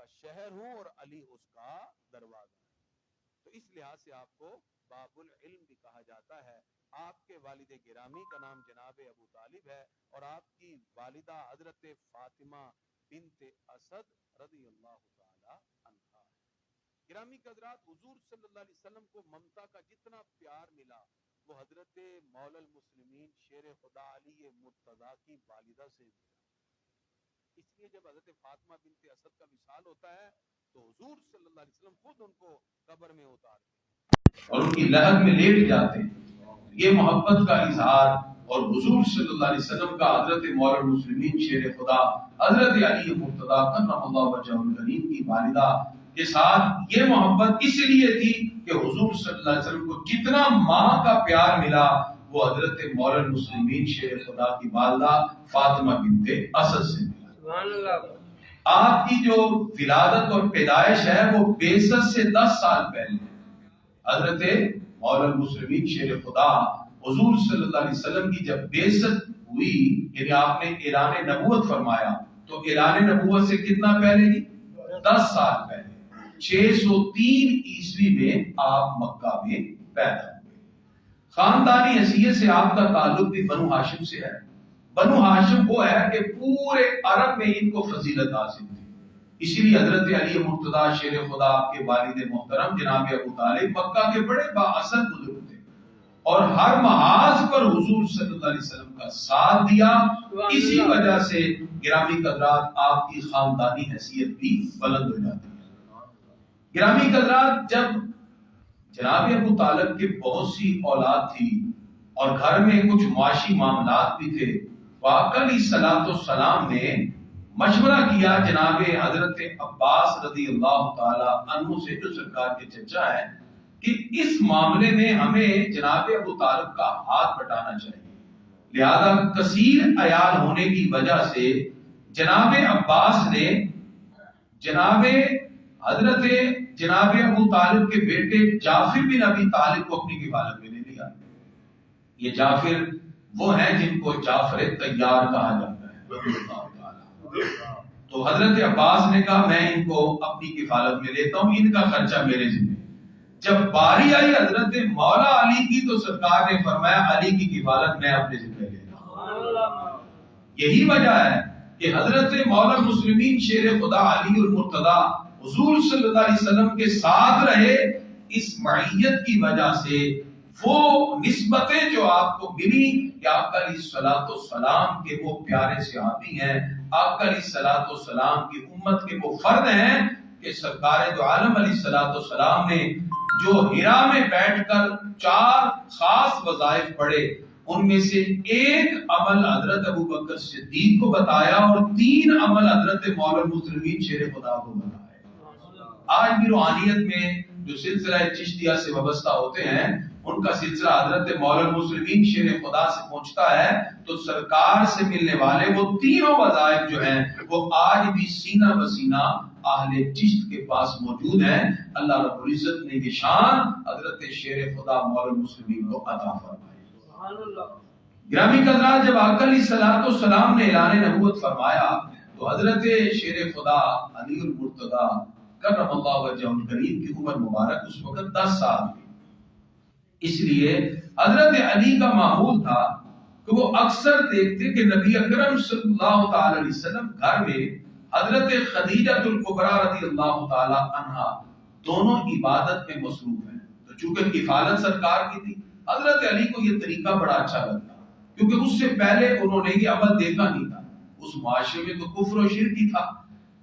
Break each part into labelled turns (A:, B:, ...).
A: کا شہر ہوں اور علی اس کا دروازہ ہے. تو اس لحاظ سے آپ کو باب العلم بھی کہا جاتا ہے. آپ کے والد گرامی کا نام جناب ابو طالب ہے اور آپ کی والدہ حضرت فاطمہ بنت اسد رضی اللہ تعالی عنہا ہے. گرامی کے حضرات، حضور صلی اللہ علیہ وسلم کو ممتا کا جتنا پیار ملا وہ حضرت مولا المسلمین شیر خدا علی مرتضیٰ کی والدہ سے ملا. اس لیے جب حضرت فاطمہ بنت اسد کا وصال ہوتا ہے تو حضور صلی اللہ علیہ وسلم خود ان کو قبر میں اتارتے ہیں
B: اور ان کی لحد میں لیٹ جاتے ہیں. یہ محبت کا اظہار اور حضور صلی اللہ علیہ وسلم کا حضرت مولا المسلمین شیر خدا حضرت علی مرتضیٰ کرم اللہ وجہہ الکریم کی والدہ کے ساتھ یہ محبت اس لیے تھی کہ حضور صلی اللہ علیہ وسلم کو جتنا ماں کا پیار ملا وہ حضرت مولا المسلمین شیر خدا کی والدہ فاطمہ بنت اسد سے ملا.
C: سبحان اللہ.
B: آپ کی جو ولادت اور پیدائش ہے وہ بعثت سے 10 سال پہلے حضرت مولا المسلمین شیر خدا حضور صلی اللہ علیہ وسلم کی جب بعثت ہوئی، یعنی آپ نے اعلان نبوت فرمایا، تو اعلان نبوت سے کتنا پہلے جی؟ 10 سال پہلے 603 عیسوی میں آپ مکہ میں پیدا ہوئے. خاندانی حیثیت سے آپ کا تعلق بھی بنو ہاشم سے ہے. بنو ہاشم وہ ہے کہ پورے عرب میں ان کو فضیلت حاصل تھی. اسی لیے حضرت علی مرتضیٰ شیر خدا آپ کے والد محترم جناب ابو طالب مکہ کے بڑے بااثر بزرگ تھے اور ہر محاذ پر حضور صلی اللہ علیہ وسلم کا ساتھ دیا. اسی وجہ سے گرامی قدرات آپ کی خاندانی حیثیت بھی بلند ہو جاتی ہے. گرامی قدرات، جب جناب ابو طالب کے بہت سی اولاد تھی اور گھر میں کچھ معاشی معاملات بھی تھے، آقا علیہ الصلوۃ والسلام نے مشورہ کیا جناب حضرت عباس رضی اللہ تعالی عنہ سے، جو سرکار کے چچا ہیں، کہ اس معاملے میں ہمیں جناب ابو طالب کا ہاتھ بٹانا چاہیے. لہذا کثیر عیال ہونے کی وجہ سے جناب عباس نے جناب ابو طالب کے بیٹے جعفر بن ابی طالب کو اپنی کفالت میں لے لیا. یہ جعفر وہ ہیں جن کو جعفر طیار کہا جاتا ہے. تو حضرت عباس نے کہا میں ان کو اپنی کفالت میں لیتا ہوں، ان کا خرچہ میرے ذمہ. جب باری آئی حضرت مولا علی کی تو سرکار نے فرمایا علی کی کفالت میں اپنے ذمہ لیتا ہوں. یہی وجہ ہے کہ حضرت مولا المسلمین شیر خدا علی المرتضیٰ حضور صلی اللہ علیہ وسلم کے ساتھ رہے. اس معیت کی وجہ سے وہ نسبتیں جو آپ کو ملی کہ آقا علیہ الصلوۃ والسلام کے وہ پیارے صحابی ہیں، آقا علیہ الصلوۃ والسلام کی امت کے وہ فرد ہیں کہ سرکار دو عالم علیہ الصلوۃ والسلام نے جو ہرا میں بیٹھ کر 4 خاص وظائف پڑھے، ان میں سے ایک عمل حضرت ابو بکر صدیق کو بتایا اور 3 عمل حضرت مولا المسلمین شیر خدا کو بتایا. آج بھی روحانیت میں جو سلسلہ چشتیہ سے وابستہ ہوتے ہیں ان کا سلسلہ حضرت مولا المسلمین شیر خدا سے پہنچتا ہے تو سرکار سے ملنے والے وہ 3 وظائف جو ہیں وہ آج بھی سینہ بسینہ اہل چشت کے پاس موجود ہیں. اللہ رب العزت نے یہ شان حضرت شیر خدا مولا المسلمین کو عطا فرمائی. گرامی قدرات، جب آقا علیہ الصلوۃ والسلام نے اعلان نبوت فرمایا تو حضرت شیر خدا علی المرتضیٰ کرم اللہ وجہہ الکریم کی عمر مبارک اس وقت 10 سال تھی. اس لیے حضرت علی کا معمول تھا کہ وہ اکثر دیکھتے کہ نبی اکرم صلی اللہ تعالی علیہ وسلم گھر میں حضرت خدیجہ الکبریٰ رضی اللہ تعالی عنہا دونوں عبادت میں مصروف ہیں. تو چونکہ کفالت سرکار کی تھی، حضرت علی کو یہ طریقہ بڑا اچھا لگتا کیونکہ اس سے پہلے انہوں نے یہ عمل دیکھا نہیں تھا. اس معاشرے میں تو کفر و شرک ہی تھا،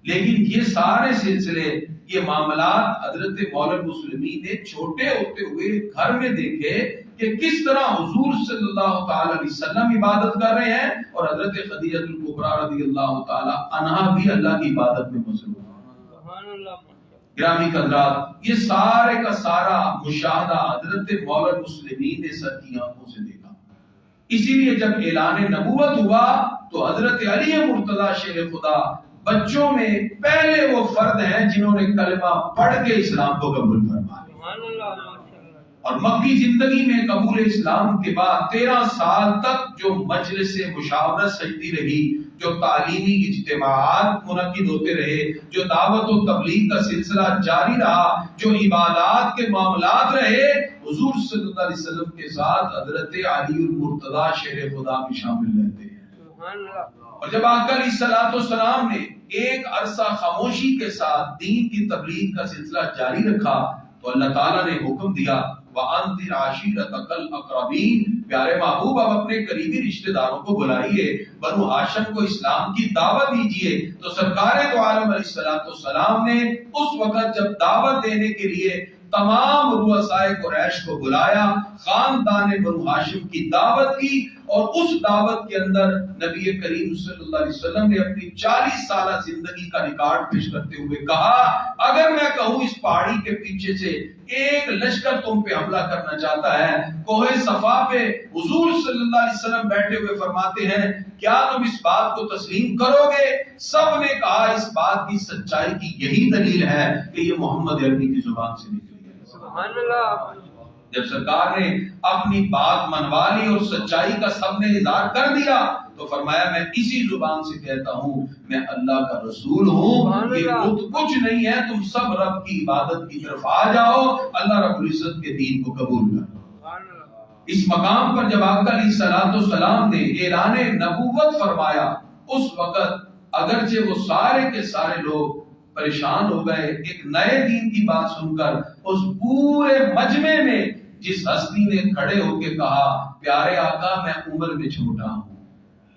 B: لیکن یہ سارے سلسلے، یہ معاملات حضرت مولا المسلمین نے چھوٹے ہوتے ہوئے گھر میں دیکھے کہ کس طرح حضور صلی اللہ تعالی علیہ وسلم عبادت کر رہے ہیں اور حضرت خدیجہ الکبریٰ رضی اللہ تعالی عنہا بھی اللہ کی عبادت میں مصروف ہیں. گرامی قدرات، یہ سارے کا سارا مشاہدہ حضرت مولا المسلمین نے سر کی آنکھوں سے دیکھا. اسی لیے جب اعلان نبوت ہوا تو حضرت علی مرتضیٰ شیر خدا بچوں میں پہلے وہ فرد ہیں جنہوں نے کلمہ پڑھ کے اسلام کو قبول فرمایا. اور مکی زندگی میں قبول اسلام کے بعد 13 سال تک جو مجلس مشاورت سجتی رہی، جو تعلیمی اجتماعات منعقد ہوتے رہے، جو دعوت و تبلیغ کا سلسلہ جاری رہا، جو عبادات کے معاملات رہے، حضور صلی اللہ علیہ وسلم کے ساتھ حضرت علی المرتضیٰ شیر خدا بھی شامل رہتے ہیں۔
C: سبحان اللہ۔
B: اور جب آقا علیہ الصلوۃ والسلام نے ایک عرصہ خاموشی کے ساتھ دین کی تبلیغ کا سلسلہ جاری رکھا تو اللہ تعالیٰ نے حکم دیا وَأَنذِرْ عَشِيرَتَكَ الْأَقْرَبِينَ، پیارے محبوب آپ اپنے قریبی رشتہ داروں کو بلائیے، بنو ہاشم کو اسلام کی دعوت دیجیے۔ تو سرکار دو عالم علیہ الصلوۃ والسلام نے اس وقت جب دعوت دینے کے لیے تمام رؤسائے قریش کو بلایا، خاندان بنو ہاشم کی دعوت کی، اور اس دعوت کے اندر نبی کریم صلی اللہ علیہ وسلم نے اپنی 40 سالہ زندگی کا ریکارڈ پیش کرتے ہوئے کہا، اگر میں کہوں اس پہاڑی کے پیچھے سے ایک لشکر تم پہ حملہ کرنا چاہتا ہے، کوہ صفا پہ حضور صلی اللہ علیہ وسلم بیٹھے ہوئے فرماتے ہیں کیا تم اس بات کو تسلیم کرو گے؟ سب نے کہا اس بات کی سچائی کی یہی دلیل ہے کہ یہ محمد عربی کی زبان سے نکلی ہے۔
C: سبحان اللہ۔
B: جب سرکار نے اپنی بات منوا لی اور سچائی کا سب نے اظہار کر دیا تو فرمایا میں اسی زبان سے کہتا ہوں میں اللہ کا رسول ہوں، یہ کچھ نہیں ہے، تم سب رب کی عبادت کی طرف آ جاؤ، اللہ رب العزت کے دین کو قبول کرو۔ اس مقام پر جب آقا علیہ الصلوۃ والسلام نے اعلان نبوت فرمایا، اس وقت اگرچہ وہ سارے کے سارے لوگ پریشان ہو گئے ایک نئے دین کی بات سن کر، اس پورے مجمع میں جس ہستی نے کھڑے ہو کے کہا پیارے آقا میں عمر میں چھوٹا ہوں،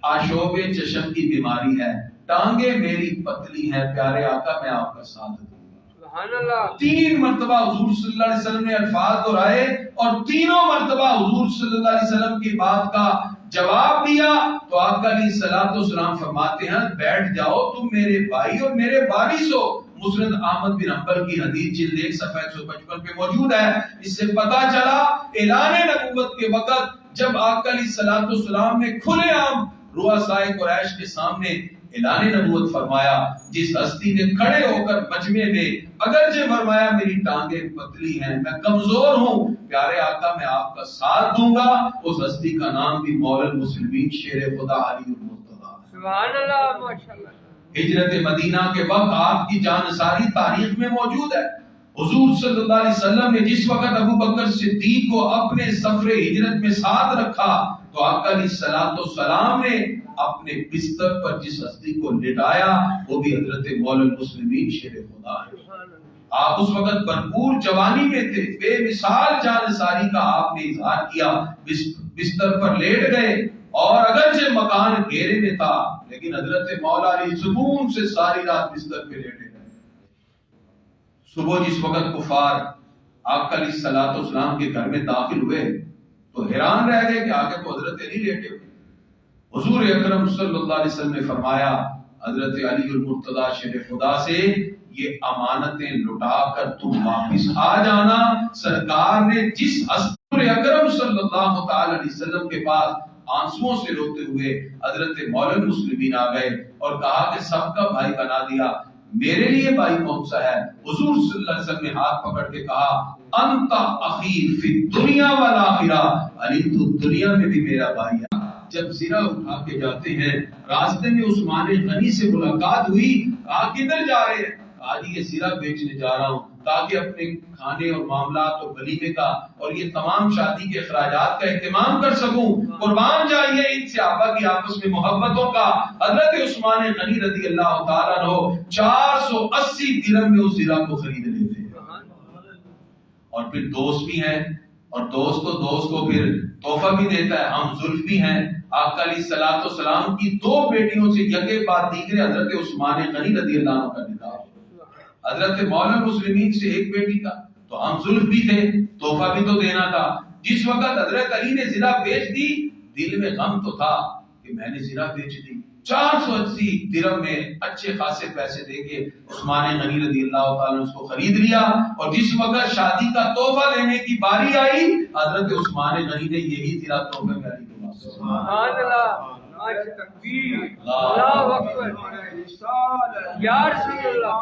B: آشوب چشم کی بیماری ہے، ٹانگیں میری پتلی ہیں، پیارے آقا میں آپ کا ساتھ دوں گا۔
C: سبحان اللہ۔
B: 3 مرتبہ حضور صلی اللہ علیہ وسلم نے الفاظ دہرائے اور تینوں مرتبہ حضور صلی اللہ علیہ وسلم کی بات کا جواب دیا تو آقا علیہ الصلوۃ والسلام فرماتے ہیں بیٹھ جاؤ، تم میرے بھائی اور میرے وارث ہو۔ مسند احمد بن حنبل کی حدیث جلد 1 صفحہ 155 پہ موجود ہے۔ اس سے پتہ چلا اعلان نبوت کے وقت جب آقا علیہ الصلوۃ والسلام نے کھلے عام رؤسائے قریش کے سامنے اعلان نبوت فرمایا، جس ہستی نے کھڑے ہو کر مجمع میں اگرچہ فرمایا میری ٹانگیں پتلی ہیں، میں کمزور ہوں، پیارے آقا میں آپ کا ساتھ دوں گا، اس ہستی کا نام بھی مولا المسلمین شیر خدا علی المرتضیٰ۔
C: سبحان اللہ، ماشاءاللہ۔
B: ہجرت مدینہ کے وقت آپ کی جانساری تاریخ میں موجود ہے۔ حضور صلی اللہ علیہ وسلم نے جس وقت ابو بکر صدیق کو اپنے سفر ہجرت میں ساتھ رکھا تو آقا علیہ الصلوۃ والسلام نے اپنے بستر پر جس ہستی کو لٹایا وہ بھی حضرت مولا المسلمین شیر خدا ہے۔ آپ اس وقت بھرپور جوانی میں تھے، بے مثال جانساری کا آپ نے اظہار کیا، بستر پر لیٹ گئے اور اگرچہ مکان گھیرے میں تھا لیکن حضرت مولا علی سکون سے ساری رات بستر پہ لیٹے گئے۔ صبح جس وقت کفار آقا علیہ الصلوۃ والسلام کے گھر میں داخل ہوئے تو حیران رہ گئے کہ آگے تو حضرت علی لیٹے ہوئے۔ حضور اکرم صلی اللہ علیہ وسلم نے فرمایا حضرت علی المرتضیٰ شیر خدا سے یہ امانتیں لٹا کر تم واپس آ جانا۔ سرکار نے جس حضور اکرم صلی اللہ تعالی علیہ وسلم کے پاس آنسوؤں سے روتے ہوئے حضرت مولا المسلمین آ گئے اور کہا کہ سب کا بھائی بنا دیا، میرے لیے بھائی کون سا ہے؟ حضور صلی اللہ علیہ وسلم نے ہاتھ پکڑ کے کہا انت اخی فی الدنیا والآخرہ، علی تو دنیا میں بھی میرا بھائی ہے۔ جب زرہ اٹھا کے جاتے ہیں راستے میں عثمان غنی سے ملاقات ہوئی، کہا کدھر جا رہے ہیں؟ کہا جی یہ زرہ بیچنے جا رہا ہوں تاکہ اپنے کھانے اور معاملات اور ولیمے کا اور یہ تمام شادی کے اخراجات کا اہتمام کر سکوں، قربان جائیے ان صحابہ کی آپس میں محبتوں کا۔ حضرت عثمان غنی رضی اللہ تعالیٰ عنہ 480 درہم میں اس زرہ کو خرید لیتے ہیں، اور پھر دوست بھی ہیں اور دوست کو پھر تحفہ بھی دیتا ہے، ہم زلف بھی ہیں۔ آقا علیہ الصلوۃ والسلام کی 2 بیٹیوں سے یکے بعد دیگرے حضرت عثمان غنی رضی اللہ عنہ کا نکاح، حضرت مولا المسلمین سے ایک بیٹی کا، تو ہم زلف بھی تھے، تحفہ بھی تو دینا تھا۔ جس وقت حضرت علی نے زرہ بیچ دی دل میں غم تو تھا کہ میں نے زرہ بیچ دی، 480 درہم میں اچھے خاصے پیسے دے کے عثمان غنی رضی اللہ تعالیٰ نے اس کو خرید لیا، اور جس وقت شادی کا تحفہ دینے کی باری آئی حضرت عثمان غنی نے یہی زرہ تحفے میں علی کو واپس۔
C: سبحان اللہ، تکبیر،
B: اللہ
C: اللہ اکبر، یا رسول اللہ،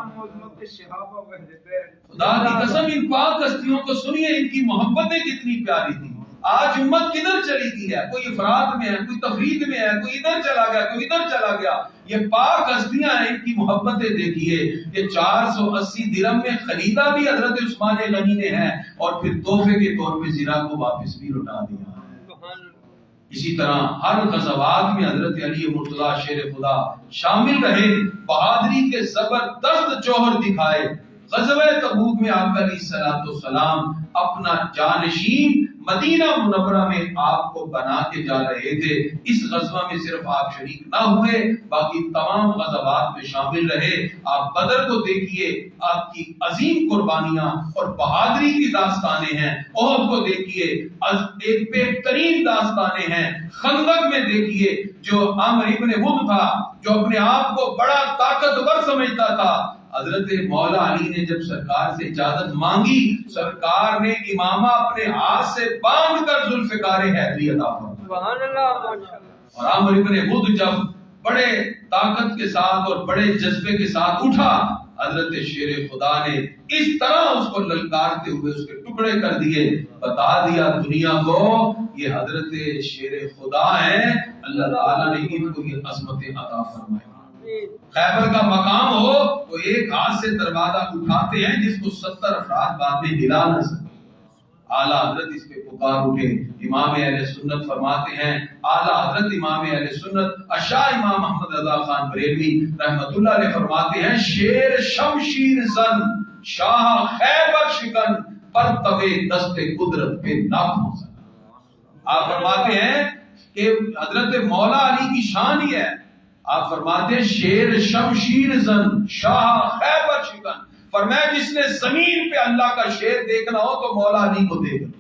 B: خدا کی قسم ان پاک ہستیوں کو سنیے، ان کی محبتیں کتنی پیاری تھیں۔ آج امت کدھر چلی گئی ہے؟ کوئی افراد میں ہے، کوئی تفرید میں ہے، کوئی ادھر چلا گیا، کوئی ادھر چلا گیا۔ یہ پاک ہستیاں ہیں، ان کی محبتیں دیکھیے۔ یہ 480 درہم میں خریدا بھی حضرت عثمان غنی نے ہے، اور پھر تحفے کے طور پہ زرا کو واپس بھی لوٹا دیا۔ اسی طرح ہر غزوات میں حضرت علی مرتضیٰ شیر خدا شامل رہے، بہادری کے زبردست جوہر دکھائے۔ غزوہ تبوک میں آقا علیہ السلام اپنا جانشین مدینہ منورہ میں آپ کو بنا کے جا رہے تھے۔ اس غزوہ میں صرف آپ شریک نہ ہوئے، باقی تمام غزوات میں شامل رہے۔ آپ بدر کو دیکھیے، آپ کی عظیم قربانیاں اور بہادری کی داستانیں ہیں۔ احد کو دیکھیے، ایک بہترین داستانیں ہیں۔ خندق میں دیکھیے، جو عامر ابن ہود تھا، جو اپنے آپ کو بڑا طاقتور سمجھتا تھا، حضرت مولا علی نے جب سرکار سے اجازت مانگی، سرکار نے امامہ اپنے ہاتھ سے باندھ کر ذوالفقار حیدری عطا فرمایا۔
C: سبحان اللہ، ماشاءاللہ۔
B: اور عامر ابن ہود جب بڑے طاقت کے ساتھ اور بڑے جذبے کے ساتھ اٹھا، حضرت شیر خدا نے اس طرح اس کو للکارتے ہوئے اس کے ٹکڑے کر دیے، بتا دیا دنیا کو یہ حضرت شیر خدا ہیں، اللہ تعالیٰ نے ان کو یہ عظمت عطا فرمائی۔ خیبر کا مقام ہو تو ایک ہاتھ سے دروازہ اٹھاتے ہیں جس کو 70 افراد بعد میں ہلا نہ سکتے۔ اعلیٰ حضرت اس پہ پکار اٹھے۔ امام اہل سنت فرماتے ہیں، اعلیٰ حضرت امام اہل سنت اشاہ امام احمد رضا خان بریلوی رحمت اللہ علیہ فرماتے ہیں، شیر شمشیر زن شاہ خیبر شکن پرتوے دست قدرت پہ ناخن زن۔ آپ فرماتے ہیں کہ حضرت مولا علی کی شان ہی ہے، آپ فرماتے ہیں شیر شمشیر زن شاہ خیبر شکن، فرمایا جس نے زمین پہ اللہ کا شیر دیکھنا ہو تو مولا علی کو دیکھنا،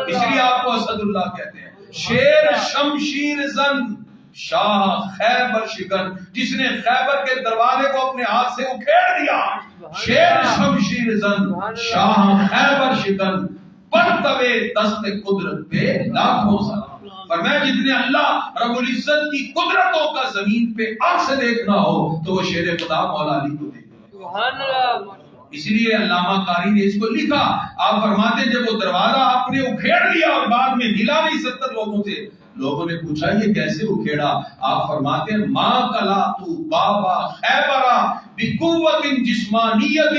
B: اس لیے آپ کو اسد اللہ کہتے ہیں۔ شیر شمشیر زن شاہ خیبر شکن، جس نے خیبر کے دروازے کو اپنے ہاتھ سے اکھیڑ دیا، شیر شمشیر زن شاہ خیبر شکن پرتوے دست قدرت پہ لاکھوں سلام۔ فرمایا جتنے اللہ رب العزت کی قدرتوں کا زمین پہ آنکھ سے دیکھنا ہو تو وہ شیر خدا مولا علی کو دیکھنا۔
C: سبحان اللہ۔
B: اس لیے علامہ قاری نے اس کو لکھا، آپ فرماتے جب وہ دروازہ آپ نے اکھیڑ لیا اور بعد میں ہلا نہیں 70 لوگوں سے، لوگوں نے پوچھا یہ کیسے اکھیڑا؟ آپ فرماتے ہیں ما کلا تو بابا خیبرا بقوت جسمانیت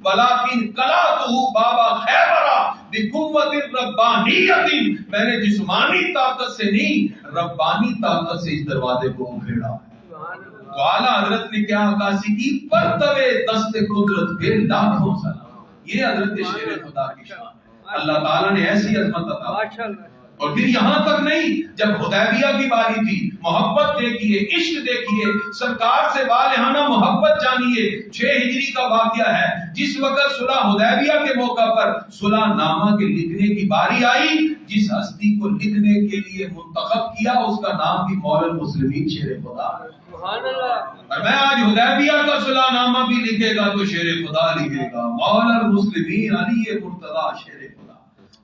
B: ولکن کلا تو بابا خیبرا بقوت ربانیت، میں نے جسمانی طاقت سے نہیں ربانی طاقت سے اس دروازے کو اکھیڑا۔ تو اعلیٰ حضرت نے کیا عکاسی کی؟ پرتوے دست قدرت پہ لاکھوں سلام۔ یہ حضرت شیر خدا کی شان ہے، اللہ تعالیٰ نے ایسی عظمت عطا فرمائی۔ اور پھر یہاں تک نہیں، جب حدیبیہ کی باری تھی، محبت دیکھیے، عشق دیکھیے، سرکار سے والہانہ محبت جانیے۔ 6 ہجری کا واقعہ ہے، جس وقت صلح حدیبیہ کے موقع پر صلح نامہ کے لکھنے کی باری آئی، جس ہستی کو لکھنے کے لیے منتخب کیا اس کا نام بھی مولا المسلمین شیر خدا ہے۔ اور میں آج حدیبیہ کا صلح نامہ بھی لکھے گا تو شیر خدا لکھے گا، مولا المسلمین علی مرتضیٰ شیر خدا۔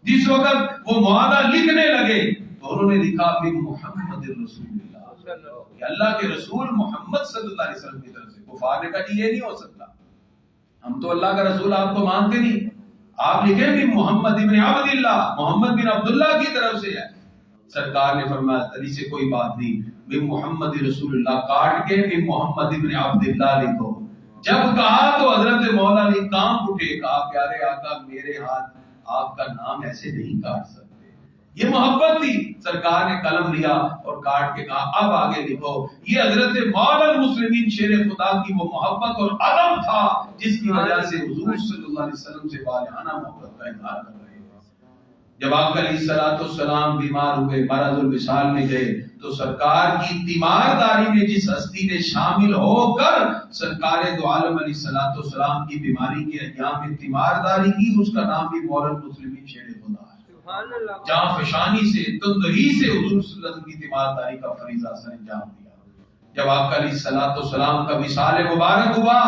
B: جس وقت وہ معاہدہ لکھنے لگے تو انہوں نے لکھا کہ محمد رسول اللہ، کہ اللہ کے رسول محمد صلی اللہ علیہ وسلم کی طرف سے۔ کفار نے کہا جی یہ نہیں ہو سکتا، ہم تو اللہ کا رسول آپ کو مانتے نہیں، آپ لکھیں کہ محمد ابن عبد اللہ، محمد بن عبداللہ کی طرف سے ہے۔ سرکار نے فرمایا علی سے کوئی بات نہیں، بن محمد رسول اللہ کاٹ کے بن محمد ابن عبداللہ لکھو۔ جب کہا تو حضرت مولا علی کام اٹھے، کہا پیارے آقا میرے ہاتھ آپ کا نام ایسے نہیں کاٹ سکتے، یہ محبت تھی۔ سرکار نے قلم لیا اور کاٹ کے کہا اب آگے لکھو۔ یہ حضرت مولا المسلمین شیر خدا کی وہ محبت اور عدم تھا جس کی وجہ سے حضور صلی اللہ علیہ وسلم سے والہانہ محبت کا اظہار کر رہے ہیں۔ جب آپ علیہ السلام بیمار ہوئے، مرض الوصال میں گئے، تو سرکار کی تیمارداری میں جس ہستی نے شامل ہو کر سرکار دو عالم علیہ السلام کی بیماری کے ایام میں تیمارداری کی، اس کا نام بھی مولا المسلمین شیر خدا ہے۔ جہاں فشانی سے تندہی سے حضور صلی اللہ علیہ وسلم کی تیمارداری کا فریضہ سر انجام دیا۔ جب آپ علیہ السلام کا وصال مبارک ہوا،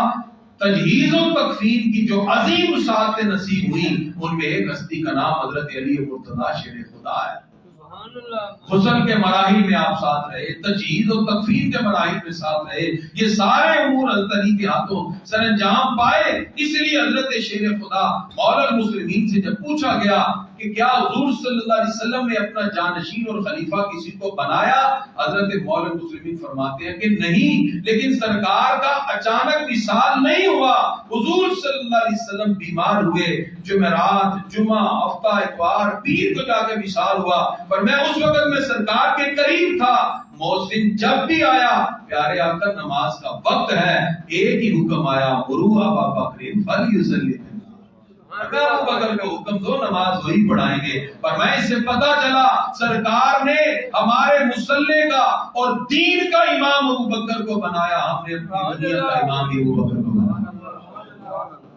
B: تجہیز و تکفین کی جو عظیم سعادت نصیب ہوئی، ان میں ایک ہستی کا نام حضرت علی مرتضیٰ شیر خدا ہے۔
C: سبحان اللہ
B: غسل کے مراحل میں آپ ساتھ رہے، تجہیز و تکفین کے مراحل میں ساتھ رہے، یہ سارے امور حضرت علی کے ہاتھوں سر انجام پائے۔ اس لیے حضرت شیر خدا مولا المسلمین سے جب پوچھا گیا کہ کیا حضور صلی اللہ علیہ وسلم نے اپنا جانشین اور خلیفہ کسی کو بنایا، حضرت مولا المسلمین فرماتے ہیں کہ نہیں، لیکن سرکار کا اچانک وصال نہیں ہوا۔ حضور صلی اللہ علیہ وسلم بیمار ہوئے، جمعرات، جمعہ، ہفتہ، اتوار، پیر کو جا کے وصال ہوا، پر میں اس وقت میں سرکار کے قریب تھا۔ محسن جب بھی آیا، پیارے آقا نماز کا وقت ہے، ایک ہی حکم آیا، مروا ابا بکر فلیصلی، میں ابو بکر کو حکم دو نماز وہی پڑھائیں گے۔ پر میں اس سے پتا چلا سرکار نے ہمارے مصلی کا اور دین کا امام ابو بکر کو بنایا، ہم نے اپنی دنیا کا امام بھی ابو بکر کو بنایا۔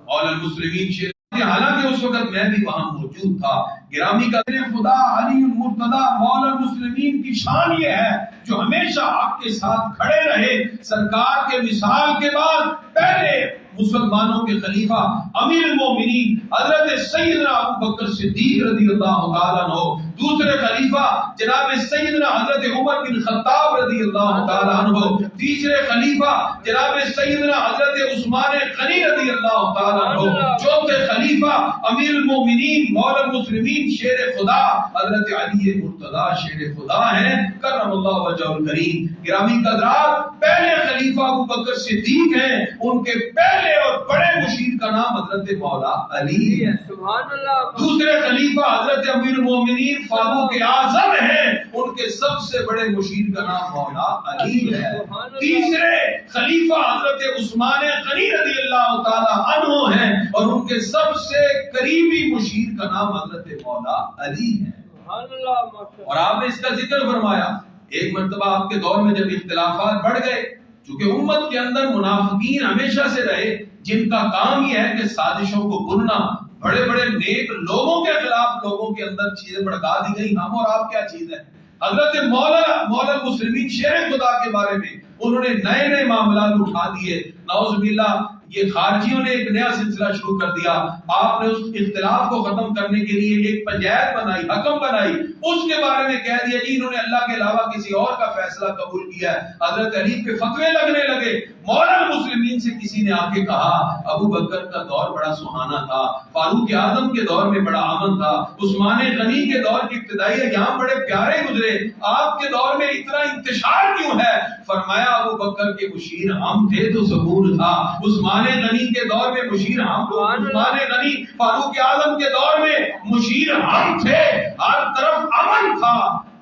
B: اور المسلمین شیر، حالانکہ اس وقت میں بھی وہاں موجود تھا۔ گرامی کا خدا علی المرتضی مولا المسلمین کی شان یہ ہے جو ہمیشہ آپ کے ساتھ کھڑے رہے۔ سرکار کے وصال کے بعد پہلے مسلمانوں کے خلیفہ امیر المومنین حضرت سیدنا ابو بکر صدیق رضی اللہ تعالیٰ عنہ، دوسرے خلیفہ جناب سیدنا حضرت عمر بن خطاب رضی اللہ تعالیٰ عنہ، تیسرے خلیفہ جناب سیدنا حضرت عثمان غنی رضی اللہ تعالیٰ عنہ، چوتھے خلیفہ امیر المومنین مولا المسلمین شیر خدا حضرت علی مرتضی شیر خدا ہیں کرم اللہ وجہہ الکریم۔ گرامی قدرات، پہلے خلیفہ ابو بکر صدیق ہیں، ان کے پہلے اور بڑے مشیر کا نام حضرت مولا علی ہے، سبحان اللہ۔ دوسرے خلیفہ حضرت امیر المومنین فاروق اعظم ہیں، ان کے سب سے بڑے مشیر کا نام مولا علی ہے۔ تیسرے خلیفہ حضرت عثمان غنی رضی اللہ تعالی عنہ ہیں، اور ان کے سب سے قریبی مشیر کا نام حضرت مولا علی ہے، سبحان اللہ۔ اور آپ نے اس کا ذکر فرمایا، ایک مرتبہ آپ کے دور میں جب اختلافات بڑھ گئے، چونکہ امت کے اندر منافقین ہمیشہ سے رہے جن کا کام یہ ہے کہ سازشوں کو بننا، بڑے بڑے نیک لوگوں کے خلاف لوگوں کے اندر چیزیں بھڑکا دی گئی، ہم اور آپ کیا چیز ہے۔ حضرت مولا المسلمین شیر خدا کے بارے میں انہوں نے نئے نئے معاملات اٹھا دیے، نعوذ باللہ یہ خارجیوں نے ایک نیا سلسلہ شروع کر دیا۔ آپ نے اس اختلاف کو ختم کرنے کے لیے ایک پنچایت بنائی، حکم بنائی، اس کے بارے میں کہہ دیا جی انہوں نے اللہ کے علاوہ کسی اور کا فیصلہ قبول کیا ہے۔ حضرت علی پہ فتوے لگنے لگے۔ مولا المسلمین سے کسی نے آ کے کہا ابو بکر کا دور بڑا سہانا تھا، فاروق اعظم کے دور میں بڑا امن تھا، عثمان غنی کے دور کی ابتدائی ایام بڑے پیارے گزرے، آپ کے دور میں اتنا انتشار کیوں ہے؟ فرمایا ابو بکر کے مشیر ہم تھے تو سکون تھا، عثمان غنی کے دور میں مشیر ہم، عثمان غنی فاروق اعظم کے دور میں مشیر ہم تھے، ہر طرف امن تھا۔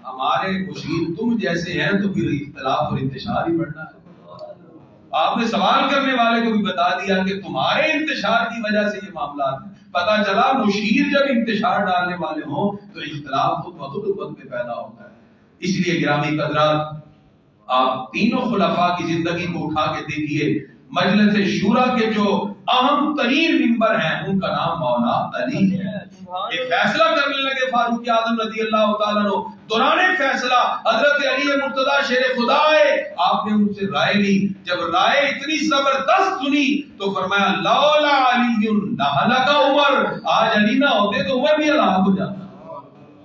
B: ہمارے مشیر تم جیسے ہیں تو پھر اختلاف اور انتشار ہی بڑھنا ہے۔ آپ نے سوال کرنے والے کو بھی بتا دیا کہ تمہارے انتشار کی وجہ سے یہ معاملات ہیں۔ پتا چلا مشیر جب انتشار ڈالنے والے ہوں تو اختلاف تو بہت وقت میں پیدا ہوتا ہے۔ اس لیے گرامی قدرات، آپ تینوں خلفاء کی زندگی کو اٹھا کے دیکھیے، مجلس شورا کے جو اہم ترین ممبر ہیں ان کا نام مولا علی ہے۔ یہ فیصلہ کرنے لگے فاروق اعظم رضی اللہ تعالیٰ عنہ، دوران فیصلہ حضرت علی مرتضی شیر خدا ہے، آپ نے ان سے رائے لی۔ جب رائے اتنی زبردست سنی تو فرمایا لولا علی لہلک عمر، آج علی نہ ہوتے تو عمر بھی ہلاک ہو جاتا۔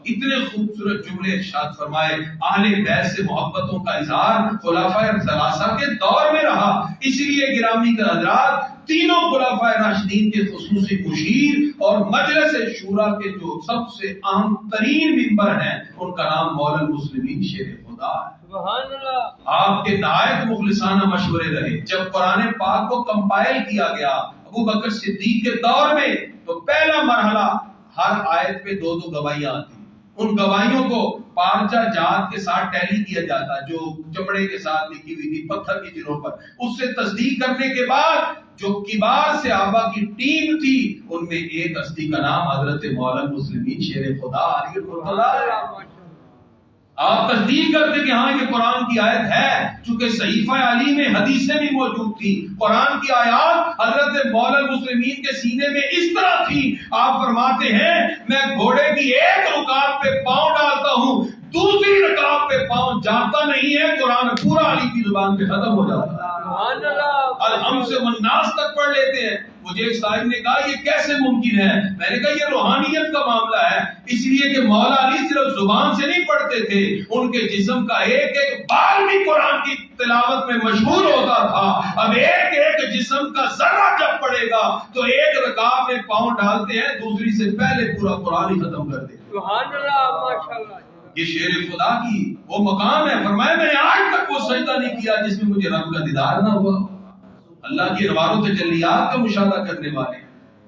B: اتنے خوبصورت جملے ارشاد فرمائے۔ اہل بیت سے محبتوں کا اظہار خلفائے ثلاثہ کے دور میں رہا۔ اس لیے گرامی کے حضرات، تینوں خلفائے راشدین کے خصوصی مشیر اور مجلس شورا کے جو سب سے اہم ترین ممبر ہیں ان کا نام مولا المسلمین شیر خدا ہے، سبحان اللہ۔ آپ کے نہایت مخلصانہ مشورے رہے۔ جب قرآن پاک کو کمپائل کیا گیا ابو بکر صدیق کے دور میں، تو پہلا مرحلہ ہر آیت پہ 2 گواہیاں آتی، ان گواہیوں کو پارچہ جات کے ساتھ ٹیلی کیا جاتا جو چمڑے کے ساتھ لکھی ہوئی تھی پتھر کی چیزوں پر، اس سے تصدیق کرنے کے بعد جو کبار صحابہ کی ٹیم تھی ان میں ایک ہستی کا نام حضرت مولا المسلمین شیر خدا علی مرتضی۔ آپ تصدیق کرتے کہ ہاں یہ قرآن کی آیت ہے، چونکہ صحیفہ علی میں حدیثیں بھی موجود تھی، قرآن کی آیات حضرت مولا المسلمین کے سینے میں اس طرح تھی۔ آپ فرماتے ہیں میں گھوڑے کی ایک رکاب پہ پاؤں ڈالتا ہوں، دوسری رکاب پہ پاؤں جاتا نہیں ہے، قرآن پورا علی کی زبان پہ ختم ہو جاتا ہے۔ الحمد سے والناس تک پڑھ لیتے ہیں، مجھے ایک صاحب نے کہا یہ کیسے ممکن ہے؟ میں نے کہا یہ روحانیت کا معاملہ ہے، اس لیے کہ مولا علی صرف زبان سے نہیں پڑھتے تھے، ان کے جسم کا ایک ایک بال بھی قرآن کی تلاوت میں مشہور ہوتا تھا۔ اب ایک ایک جسم کا ذرہ جب پڑے گا تو ایک رکعت میں پاؤں ڈالتے ہیں، دوسری سے پہلے پورا قرآن ہی ختم کر دیتے۔
C: سبحان اللہ، ماشاءاللہ۔
B: یہ شیر خدا کی وہ مقام ہے، فرمایا میں نے آج تک وہ سجدہ نہیں کیا جس میں مجھے رب کا دیدار نہ ہوا۔ اللہ کی انوار و تجلیات کا مشاہدہ کرنے والے،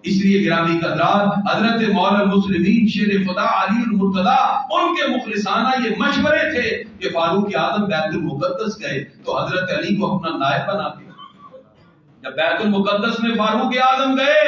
B: اس لیے گرامی قدرات حضرت مولا المسلمین شیر خدا علی المرتضی ان کے مخلصانہ یہ مشورے تھے کہ فاروق اعظم بیت المقدس گئے تو حضرت علی کو اپنا نائب بنا دیا۔ جب بیت المقدس میں فاروق اعظم گئے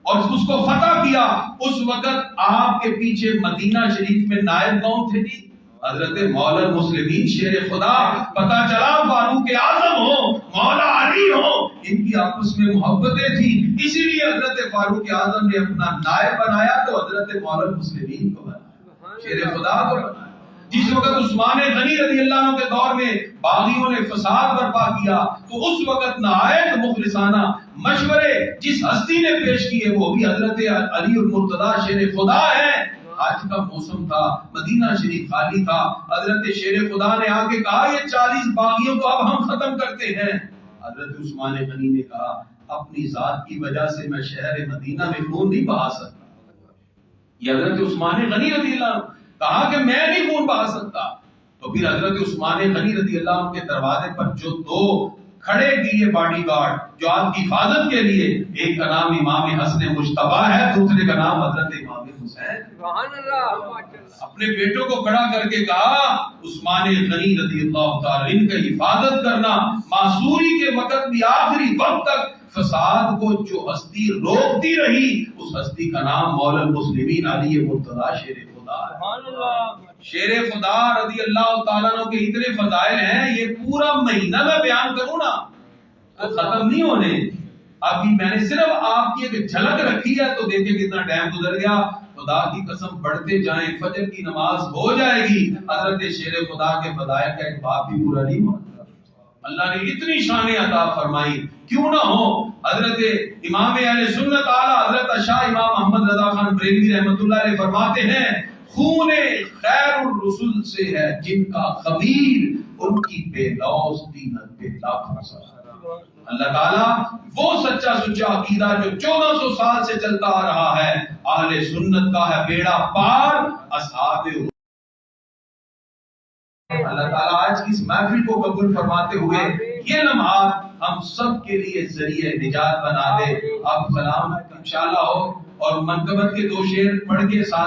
B: اور اس کو فتح کیا، اس وقت آپ کے پیچھے مدینہ شریف میں نائب کون تھے جی؟ حضرت مولا المسلمین شیر خدا۔ پتہ چلا فاروق اعظم ہو، مولا علی ہو، ان کی آپس میں محبتیں تھی، اسی لیے حضرت فاروق اعظم نے اپنا نائب بنایا تو حضرت مولا المسلمین کو بنایا، شیر خدا کو بنایا۔ جس وقت عثمان غنی رضی اللہ عنہ کے دور میں باغیوں نے فساد برپا کیا تو اس وقت نہایت مخلصانہ مشورے جس ہستی نے پیش کیے وہ بھی حضرت علی المرتضی شیر خدا ہے۔ آج کا موسم تھا، مدینہ شریف خالی تھا، حضرت شیر خدا نے آ کے کہا یہ 40 باغیوں کو اب ہم ختم کرتے ہیں۔ حضرت عثمان غنی نے کہا اپنی ذات کی وجہ سے میں شہر مدینہ میں خون نہیں بہا سکتا۔ یہ حضرت عثمان غنی رضی اللہ عنہ کہا کہ میں نہیں خون بہا سکتا، تو پھر حضرت عثمان غنی رضی اللہ عنہ کے دروازے پر جو دو کھڑے کیے باڈی گارڈ جو آپ کی حفاظت کے لیے، ایک کا نام امام حسن مجتبی ہے، دوسرے کا نام حضرت امام حسین۔
C: سبحان اللہ،
B: اپنے بیٹوں کو کھڑا کر کے کہا عثمان غنی رضی اللہ تعالی ان کا حفاظت کرنا، معصوری کے وقت بھی آخری وقت تک فساد کو جو ہستی روکتی رہی اس ہستی کا نام مولا المسلمین علی مرتضی شیر خدا ہے۔
C: سبحان اللہ۔
B: شیر خدا رضی اللہ تعالیٰ عنہ کے اتنے فضائل ہیں، یہ پورا مہینہ میں بیان کروں نا تو ختم نہیں ہونے۔ ابھی میں نے صرف آپ کی ایک جھلک رکھی ہے تو دیکھیں کتنا ٹائم گزر گیا۔ خدا کی قسم پڑھتے جائیں، فجر کی نماز ہو جائے گی، حضرت شیر خدا کے فضائل کا ایک باب بھی پورا نہیں ہوتا۔ اللہ نے اتنی شان عطا فرمائی، کیوں نہ ہو۔ حضرت امام اہل سنت اعلیٰ حضرت شاہ امام محمد رضا خان بریلوی رحمۃ اللہ علیہ فرماتے ہیں خون خیر الرسل سے ہے جن کا خمیر ان کی بے لوز تینت پہ لاکھ۔ اللہ تعالیٰ وہ سچا سچا عقیدہ جو 1400 سال سے چلتا آ رہا ہے، اہل سنت کا ہے بیڑا پار، اصحاب اللہ تعالیٰ آج کی اس محفل کو قبول فرماتے ہوئے یہ لمحات ہم سب کے لیے ذریعہ نجات بنا دے۔ اب کلام انشاءاللہ ہو اور منقبت کے 2 شعر پڑھ کے ساتھ